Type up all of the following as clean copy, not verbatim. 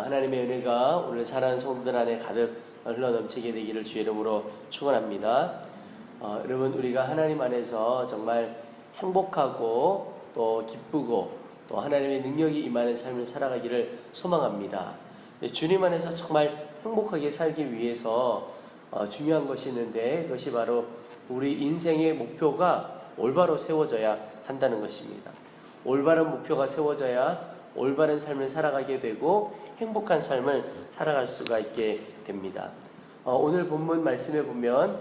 하나님의 은혜가 오늘 사랑하는 성도들 안에 가득 흘러넘치게 되기를 주의 이름으로 축원합니다. 여러분, 우리가 하나님 안에서 정말 행복하고 또 기쁘고 또 하나님의 능력이 임하는 삶을 살아가기를 소망합니다. 주님 안에서 정말 행복하게 살기 위해서 중요한 것이 있는데, 그것이 바로 우리 인생의 목표가 올바로 세워져야 한다는 것입니다. 올바른 목표가 세워져야 올바른 삶을 살아가게 되고 행복한 삶을 살아갈 수가 있게 됩니다. 오늘 본문 말씀에 보면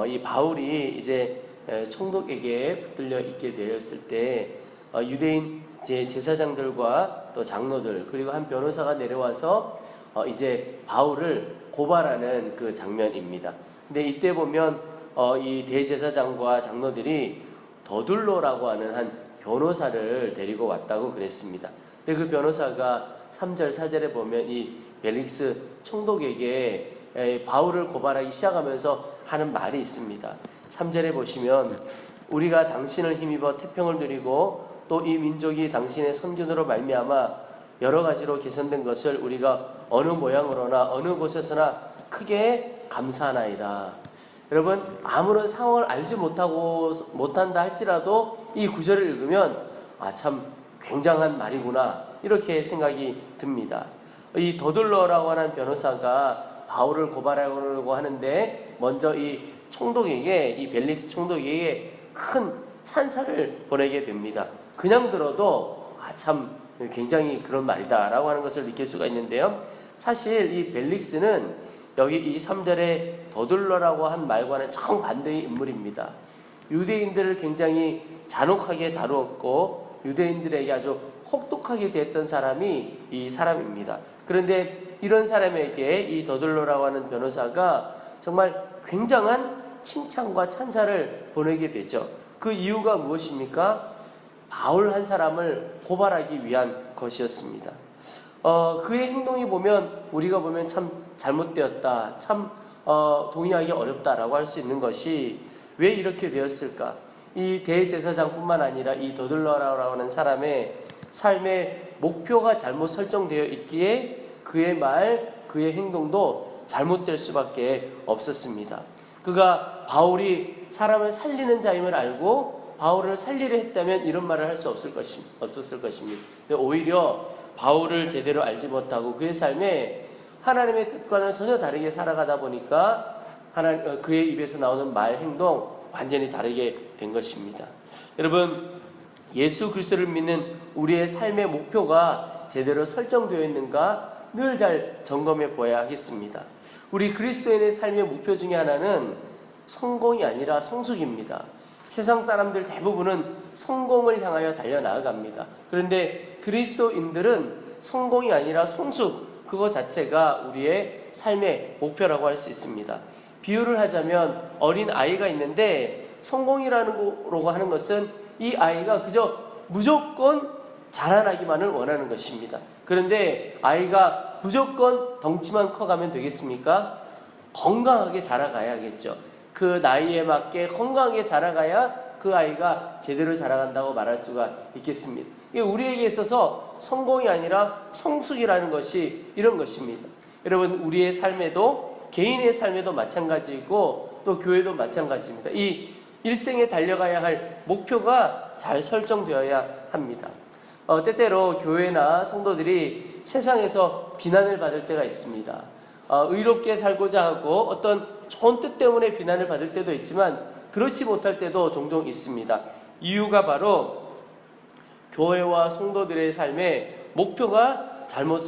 이 바울이 이제 총독에게 붙들려 있게 되었을 때 유대인 제사장들과 또 장로들 그리고 한 변호사가 내려와서 이제 바울을 고발하는 그 장면입니다. 근데 이때 보면 이 대제사장과 장로들이 더둘로라고 하는 한 변호사를 데리고 왔다고 그랬습니다. 근데 그 변호사가 3절 4절에 보면 이 벨릭스 총독에게 바울을 고발하기 시작하면서 하는 말이 있습니다. 3절에 보시면 우리가 당신을 힘입어 태평을 누리고 또 이 민족이 당신의 선균으로 말미암아 여러 가지로 개선된 것을 우리가 어느 모양으로나 어느 곳에서나 크게 감사하나이다. 여러분, 아무런 상황을 알지 못한다 할지라도 이 구절을 읽으면 참 굉장한 말이구나 이렇게 생각이 듭니다. 이 더둘러라고 하는 변호사가 바울을 고발하려고 하는데 먼저 이 총독에게, 이 벨릭스 총독에게 큰 찬사를 보내게 됩니다. 그냥 들어도 참 굉장히 그런 말이다 라고 하는 것을 느낄 수가 있는데요, 사실 이 벨릭스는 여기 이 3절에 더둘러라고 한 말과는 정반대의 인물입니다. 유대인들을 굉장히 잔혹하게 다루었고 유대인들에게 아주 혹독하게 대했던 사람이 이 사람입니다. 그런데 이런 사람에게 이 더둘러라고 하는 변호사가 정말 굉장한 칭찬과 찬사를 보내게 되죠. 그 이유가 무엇입니까? 바울 한 사람을 고발하기 위한 것이었습니다. 그의 행동이 보면 우리가 보면 참 잘못되었다, 참 동의하기 어렵다라고 할 수 있는 것이 왜 이렇게 되었을까? 이 대제사장뿐만 아니라 이 더둘러라고 하는 사람의 삶의 목표가 잘못 설정되어 있기에 그의 말, 그의 행동도 잘못될 수밖에 없었습니다. 그가 바울이 사람을 살리는 자임을 알고 바울을 살리려 했다면 이런 말을 할 수 없었을 것입니다. 근데 오히려 바울을 제대로 알지 못하고 그의 삶에 하나님의 뜻과는 전혀 다르게 살아가다 보니까 그의 입에서 나오는 말, 행동 완전히 다르게 된 것입니다. 여러분, 예수 그리스도를 믿는 우리의 삶의 목표가 제대로 설정되어 있는가 늘 잘 점검해 보아야 하겠습니다. 우리 그리스도인의 삶의 목표 중에 하나는 성공이 아니라 성숙입니다. 세상 사람들 대부분은 성공을 향하여 달려나아갑니다. 그런데 그리스도인들은 성공이 아니라 성숙, 그거 자체가 우리의 삶의 목표라고 할 수 있습니다. 비유를 하자면 어린 아이가 있는데 성공이라고 하는 것은 이 아이가 그저 무조건 자라나기만을 원하는 것입니다. 그런데 아이가 무조건 덩치만 커가면 되겠습니까? 건강하게 자라가야겠죠. 그 나이에 맞게 건강하게 자라가야 그 아이가 제대로 자라간다고 말할 수가 있겠습니다. 이게 우리에게 있어서 성공이 아니라 성숙이라는 것이 이런 것입니다. 여러분, 우리의 삶에도 개인의 삶에도 마찬가지이고 또 교회도 마찬가지입니다. 이 일생에 달려가야 할 목표가 잘 설정되어야 합니다. 때때로 교회나 성도들이 세상에서 비난을 받을 때가 있습니다. 의롭게 살고자 하고 어떤 좋은 뜻 때문에 비난을 받을 때도 있지만 그렇지 못할 때도 종종 있습니다. 이유가 바로 교회와 성도들의 삶의 목표가 잘못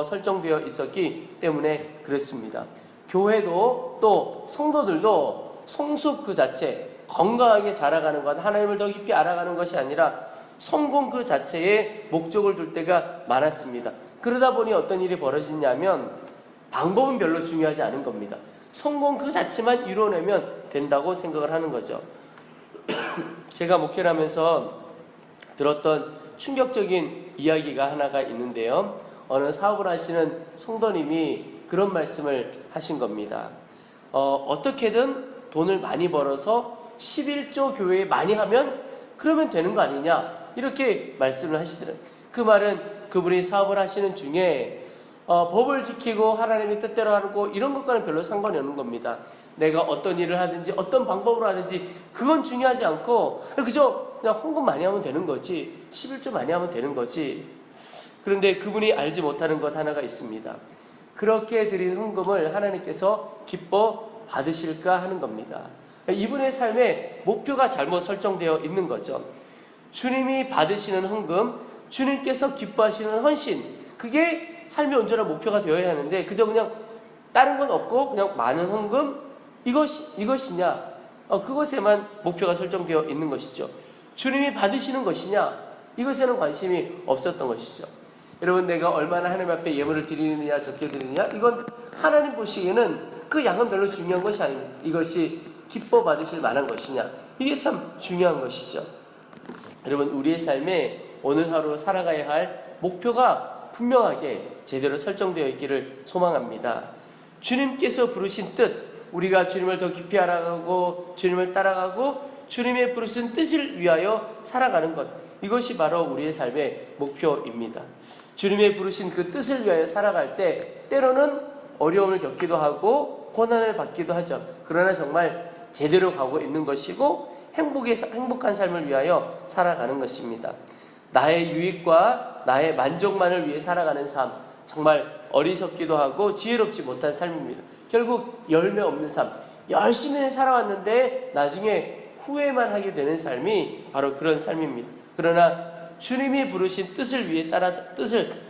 설정되어 있었기 때문에 그렇습니다. 교회도 또 성도들도 성숙 그 자체, 건강하게 자라가는 것, 하나님을 더 깊이 알아가는 것이 아니라 성공 그 자체에 목적을 둘 때가 많았습니다. 그러다 보니 어떤 일이 벌어지냐면 방법은 별로 중요하지 않은 겁니다. 성공 그 자체만 이뤄내면 된다고 생각을 하는 거죠. 제가 목회를 하면서 들었던 충격적인 이야기가 하나가 있는데요, 어느 사업을 하시는 성도님이 그런 말씀을 하신 겁니다. 어떻게든 돈을 많이 벌어서 11조 교회에 많이 하면 그러면 되는 거 아니냐, 이렇게 말씀을 하시더라고요. 그 말은 그분이 사업을 하시는 중에 법을 지키고 하나님의 뜻대로 하고 이런 것과는 별로 상관이 없는 겁니다. 내가 어떤 일을 하든지 어떤 방법으로 하든지 그건 중요하지 않고 그저 그냥 헌금 많이 하면 되는 거지, 11조 많이 하면 되는 거지. 그런데 그분이 알지 못하는 것 하나가 있습니다. 그렇게 드린 헌금을 하나님께서 기뻐 받으실까 하는 겁니다. 이분의 삶의 목표가 잘못 설정되어 있는 거죠. 주님이 받으시는 헌금, 주님께서 기뻐하시는 헌신, 그게 삶의 온전한 목표가 되어야 하는데 그저 그냥 다른 건 없고 그냥 많은 헌금, 이것이냐, 그것에만 목표가 설정되어 있는 것이죠. 주님이 받으시는 것이냐, 이것에는 관심이 없었던 것이죠. 여러분, 내가 얼마나 하나님 앞에 예물을 드리느냐 적게 드리느냐, 이건 하나님 보시기에는 그 양은 별로 중요한 것이 아닙니다. 이것이 기뻐 받으실 만한 것이냐, 이게 참 중요한 것이죠. 여러분, 우리의 삶에 오늘 하루 살아가야 할 목표가 분명하게 제대로 설정되어 있기를 소망합니다. 주님께서 부르신 뜻, 우리가 주님을 더 깊이 알아가고 주님을 따라가고 주님의 부르신 뜻을 위하여 살아가는 것, 이것이 바로 우리의 삶의 목표입니다. 주님의 부르신 그 뜻을 위하여 살아갈 때 때로는 어려움을 겪기도 하고 고난을 받기도 하죠. 그러나 정말 제대로 가고 있는 것이고 행복한 삶을 위하여 살아가는 것입니다. 나의 유익과 나의 만족만을 위해 살아가는 삶, 정말 어리석기도 하고 지혜롭지 못한 삶입니다. 결국 열매 없는 삶, 열심히 살아왔는데 나중에 후회만 하게 되는 삶이 바로 그런 삶입니다. 그러나 주님이 부르신 뜻을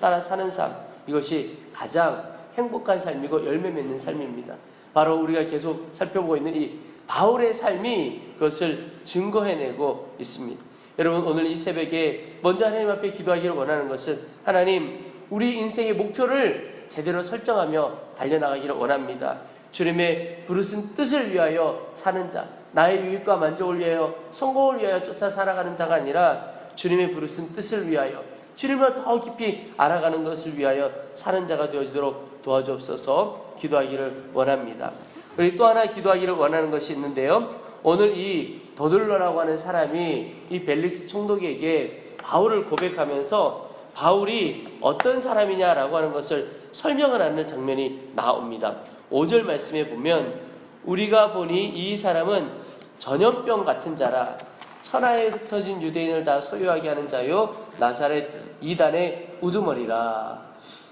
따라 사는 삶, 이것이 가장 행복한 삶이고 열매 맺는 삶입니다. 바로 우리가 계속 살펴보고 있는 이 바울의 삶이 그것을 증거해내고 있습니다. 여러분, 오늘 이 새벽에 먼저 하나님 앞에 기도하기를 원하는 것은, 하나님, 우리 인생의 목표를 제대로 설정하며 달려나가기를 원합니다. 주님의 부르신 뜻을 위하여 사는 자, 나의 유익과 만족을 위하여 성공을 위하여 쫓아 살아가는 자가 아니라 주님의 부르신 뜻을 위하여 주님을 더 깊이 알아가는 것을 위하여 사는 자가 되어지도록 도와주옵소서. 기도하기를 원합니다. 우리 또 하나 기도하기를 원하는 것이 있는데요, 오늘 이 더둘러라고 하는 사람이 이 벨릭스 총독에게 바울을 고백하면서 바울이 어떤 사람이냐라고 하는 것을 설명을 하는 장면이 나옵니다. 5절 말씀에 보면, 우리가 보니 이 사람은 전염병 같은 자라, 천하에 흩어진 유대인을 다 소유하게 하는 자요 나사렛 이단의 우두머리라.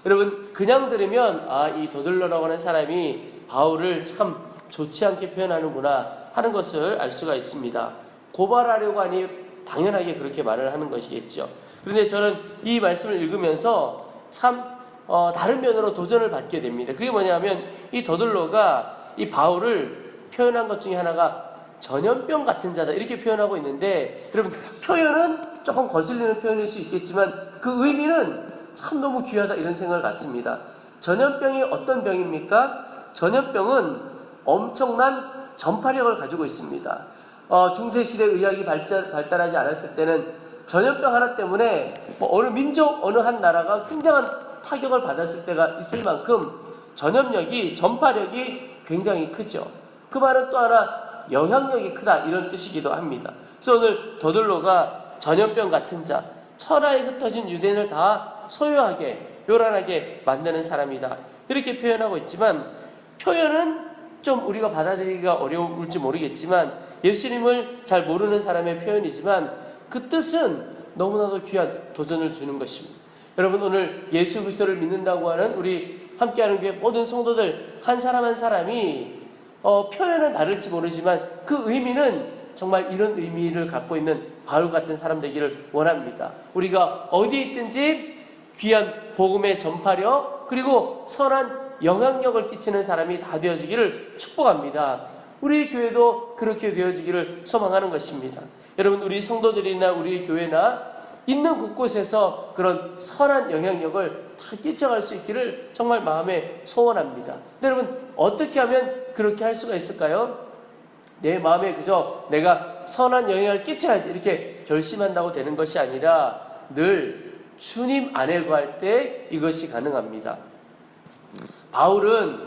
여러분, 그냥 들으면 이 더둘러라고 하는 사람이 바울을 참 좋지 않게 표현하는구나 하는 것을 알 수가 있습니다. 고발하려고 하니 당연하게 그렇게 말을 하는 것이겠죠. 그런데 저는 이 말씀을 읽으면서 참 다른 면으로 도전을 받게 됩니다. 그게 뭐냐면, 이 더둘러가 이 바울을 표현한 것 중에 하나가 전염병 같은 자다, 이렇게 표현하고 있는데, 여러분, 표현은 조금 거슬리는 표현일 수 있겠지만 그 의미는 참 너무 귀하다, 이런 생각을 갖습니다. 전염병이 어떤 병입니까? 전염병은 엄청난 전파력을 가지고 있습니다. 중세시대 의학이 발달하지 않았을 때는 전염병 하나 때문에 어느 민족, 어느 한 나라가 굉장한 타격을 받았을 때가 있을 만큼 전파력이 굉장히 크죠. 그 말은 또 하나 영향력이 크다, 이런 뜻이기도 합니다. 그래서 오늘 더둘러가 전염병 같은 자, 천하에 흩어진 유대인을 다 소유하게, 요란하게 만드는 사람이다, 이렇게 표현하고 있지만, 표현은 좀 우리가 받아들이기가 어려울지 모르겠지만, 예수님을 잘 모르는 사람의 표현이지만 그 뜻은 너무나도 귀한 도전을 주는 것입니다. 여러분, 오늘 예수 그리스도를 믿는다고 하는 우리 함께하는 교회 모든 성도들 한 사람 한 사람이 표현은 다를지 모르지만 그 의미는 정말 이런 의미를 갖고 있는 바울 같은 사람 되기를 원합니다. 우리가 어디에 있든지 귀한 복음의 전파력, 그리고 선한 영향력을 끼치는 사람이 다 되어지기를 축복합니다. 우리 교회도 그렇게 되어지기를 소망하는 것입니다. 여러분, 우리 성도들이나 우리 교회나 있는 곳곳에서 그런 선한 영향력을 다 끼쳐갈 수 있기를 정말 마음에 소원합니다. 여러분, 어떻게 하면 그렇게 할 수가 있을까요? 내 마음에 그저 내가 선한 영향을 끼쳐야지 이렇게 결심한다고 되는 것이 아니라 늘 주님 안에 거할 때 이것이 가능합니다. 바울은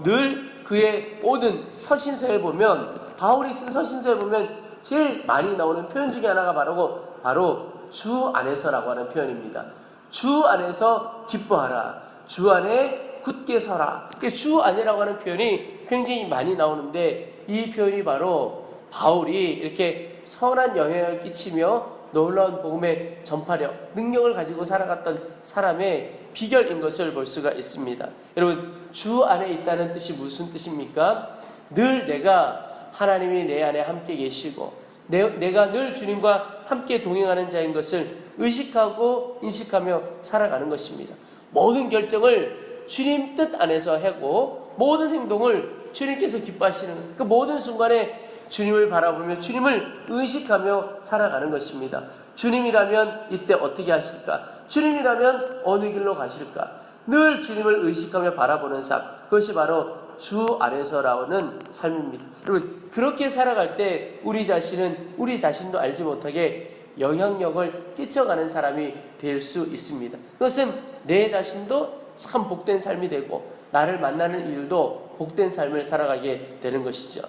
늘 그의 모든 서신서에 보면, 바울이 쓴 서신서에 보면 제일 많이 나오는 표현 중에 하나가 바로 주 안에서라고 하는 표현입니다. 주 안에서 기뻐하라. 주 안에 굳게 서라. 주 안이라고 하는 표현이 굉장히 많이 나오는데 이 표현이 바로 바울이 이렇게 선한 영향을 끼치며 놀라운 복음의 전파력, 능력을 가지고 살아갔던 사람의 비결인 것을 볼 수가 있습니다. 여러분, 주 안에 있다는 뜻이 무슨 뜻입니까? 늘 내가 하나님이 내 안에 함께 계시고 내가 늘 주님과 함께 동행하는 자인 것을 의식하고 인식하며 살아가는 것입니다. 모든 결정을 주님 뜻 안에서 하고 모든 행동을 주님께서 기뻐하시는 그 모든 순간에 주님을 바라보며 주님을 의식하며 살아가는 것입니다. 주님이라면 이때 어떻게 하실까? 주님이라면 어느 길로 가실까? 늘 주님을 의식하며 바라보는 삶, 그것이 바로 주 안에서 나오는 삶입니다. 여러분, 그렇게 살아갈 때 우리 자신은 우리 자신도 알지 못하게 영향력을 끼쳐가는 사람이 될 수 있습니다. 그것은 내 자신도 참 복된 삶이 되고 나를 만나는 이들도 복된 삶을 살아가게 되는 것이죠.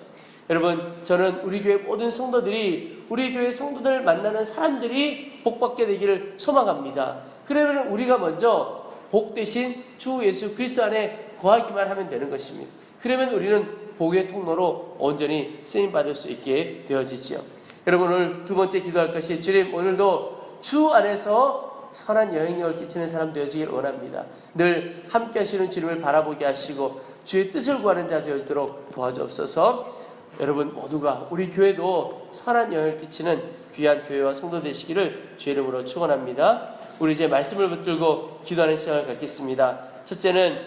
여러분, 저는 우리 교회 모든 성도들이 우리 교회 성도들 만나는 사람들이 복받게 되기를 소망합니다. 그러면 우리가 먼저 복 대신 주 예수 그리스도 안에 거하기만 하면 되는 것입니다. 그러면 우리는 복의 통로로 온전히 쓰임받을 수 있게 되어지지요. 여러분, 오늘 두 번째 기도할 것이 주님 오늘도 주 안에서 선한 영향력을 끼치는 사람 되어지길 원합니다. 늘 함께 하시는 주님을 바라보게 하시고 주의 뜻을 구하는 자 되어지도록 도와주옵소서. 여러분 모두가 우리 교회도 선한 영향을 끼치는 귀한 교회와 성도 되시기를 주의 이름으로 축원합니다. 우리 이제 말씀을 붙들고 기도하는 시간을 갖겠습니다. 첫째는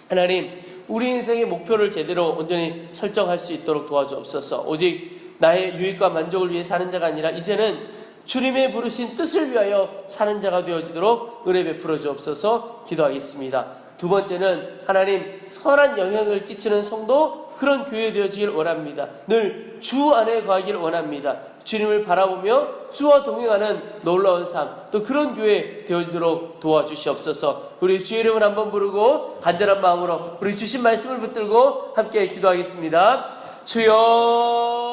하나님, 우리 인생의 목표를 제대로 온전히 설정할 수 있도록 도와주옵소서. 오직 나의 유익과 만족을 위해 사는 자가 아니라 이제는 주님의 부르신 뜻을 위하여 사는 자가 되어지도록 은혜 베풀어 주옵소서. 기도하겠습니다. 두 번째는 하나님, 선한 영향을 끼치는 성도, 그런 교회 되어지길 원합니다. 늘 주 안에 거하기를 원합니다. 주님을 바라보며 주와 동행하는 놀라운 삶, 또 그런 교회 되어지도록 도와주시옵소서. 우리 주의 이름을 한번 부르고 간절한 마음으로 우리 주신 말씀을 붙들고 함께 기도하겠습니다. 주여